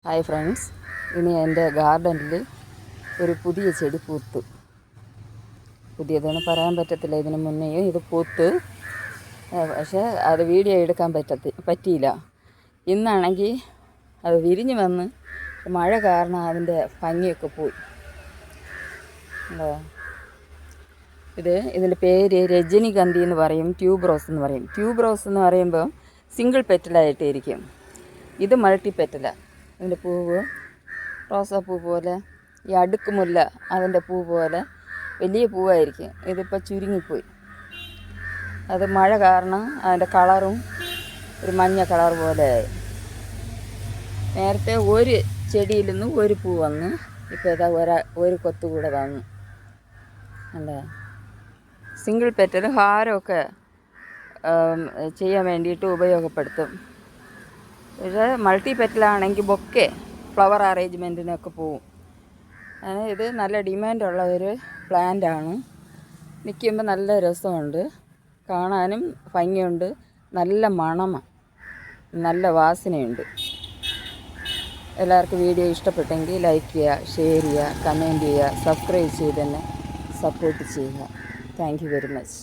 Hi friends, ഇനി എൻ്റെ ഗാർഡനിൽ ഒരു പുതിയ ചെടി പൂത്തു. പുതിയതെന്ന് പറയാൻ പറ്റത്തില്ല, ഇതിന് മുന്നേയും ഇത് പൂത്ത്. പക്ഷേ അത് വീഡിയോ എടുക്കാൻ പറ്റിയില്ല. ഇന്നാണെങ്കിൽ അത് വിരിഞ്ഞ് വന്ന് മഴ കാരണം അതിൻ്റെ ഭംഗിയൊക്കെ പോയി. ഇതിൻ്റെ പേര് രജനിഗന്ധി എന്ന് പറയും, ട്യൂബ് റോസ് എന്ന് പറയും. ട്യൂബ് റോസ് എന്ന് പറയുമ്പോൾ സിംഗിൾ പെറ്റലായിട്ടിരിക്കും. ഇത് മൾട്ടി പെറ്റലാണ്. അതിൻ്റെ പൂവ് റോസാപ്പൂ പോലെ, ഈ അടുക്കുമുല്ല അതിൻ്റെ പൂ പോലെ വലിയ പൂവായിരിക്കും. ഇതിപ്പോൾ ചുരുങ്ങിപ്പോയി. അത് മഴ കാരണം അതിൻ്റെ കളറും ഒരു മഞ്ഞ കളർ പോലെ ആയി. നേരത്തെ ഒരു ചെടിയിൽ നിന്ന് ഒരു പൂ വന്ന് ഇപ്പോൾ ഇതാ ഒരു കൊത്തു കൂടെ വന്നു. അല്ലേ, സിംഗിൾ പെറ്റൽ ഹാരമൊക്കെ ചെയ്യാൻ വേണ്ടിയിട്ട് ഉപയോഗപ്പെടുത്തും. പക്ഷേ മൾട്ടി പെറ്റലാണെങ്കിൽ ബൊക്കെ ഫ്ലവർ അറേഞ്ച്മെൻറ്റിനൊക്കെ പോവും. ഇത് നല്ല ഡിമാൻഡുള്ള ഒരു പ്ലാന്റാണ്. നിൽക്കുമ്പോൾ നല്ല രസമുണ്ട്, കാണാനും ഭംഗിയുണ്ട്, നല്ല മണമാണ്, നല്ല വാസനയുണ്ട്. എല്ലാവർക്കും വീഡിയോ ഇഷ്ടപ്പെട്ടെങ്കിൽ ലൈക്ക് ചെയ്യുക, ഷെയർ ചെയ്യുക, കമൻറ്റ് ചെയ്യുക, സബ്സ്ക്രൈബ് ചെയ്ത് തന്നെ സപ്പോർട്ട് ചെയ്യുക. Thank you very much.